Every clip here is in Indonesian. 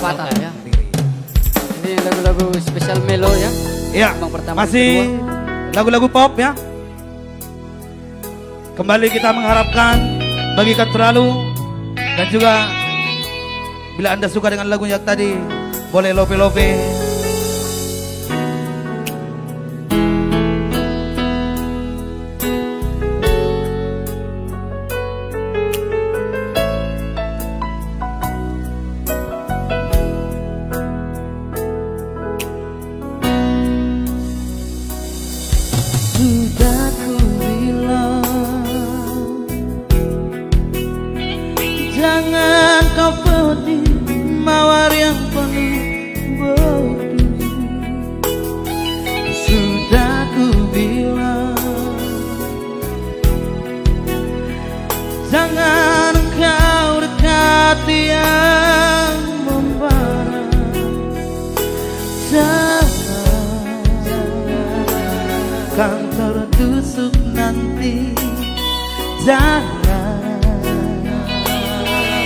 Patah ya. Ini lagu-lagu spesial melo ya. Iya. Masih lagu-lagu pop ya. Kembali kita mengharapkan bagikan terlalu dan juga bila Anda suka dengan lagu yang tadi boleh lope-lope. Sudah ku bilang jangan kau pedih mawar yang penuh bodi. Sudah ku bilang jangan kau dekati yang membara. Kan tertusuk nanti, jangan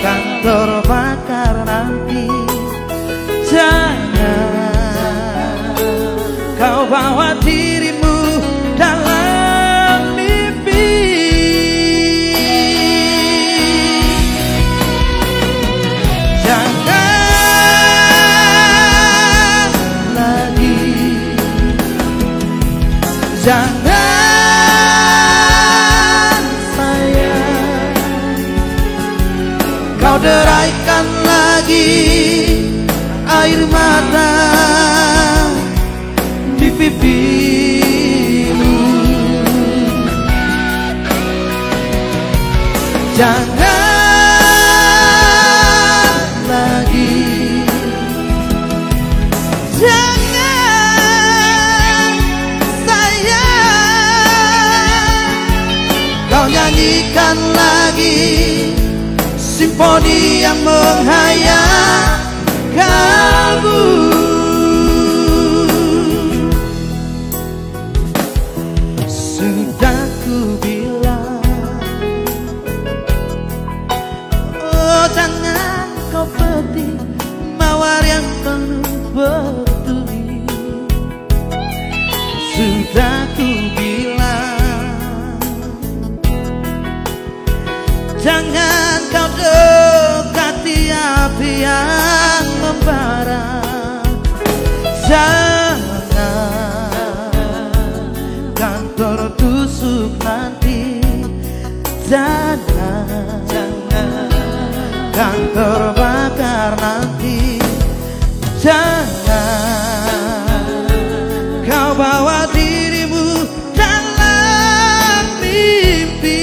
kan terbakar nanti, jangan kau bawa dirimu dalam mimpi. Jangan lagi, jangan sayang kau deraikan lagi air mata di pipimu. Jangan lagi, jangan kau nyanyikan lagi simfoni yang menghayat kalbu. Sudah ku bilang, oh jangan kau pedih mawar yang penuh berduri. Sudah ku bilang jangan kau dekati api yang membara. Jangan kan tertusuk nanti, jangan kan terbakar nanti, jangan kau bawa dirimu dalam mimpi.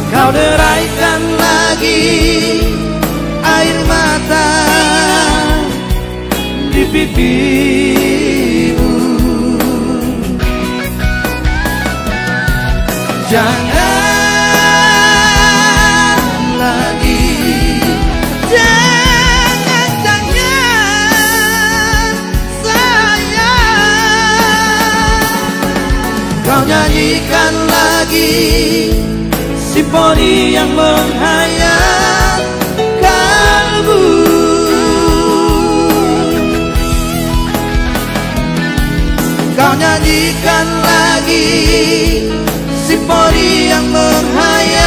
Kau deraikan lagi air mata di pipimu. Jangan lagi, jangan sayang kau nyanyikan lagi simfoni yang menghayat kalbu. Kau nyanyikan lagi simfoni yang menghayat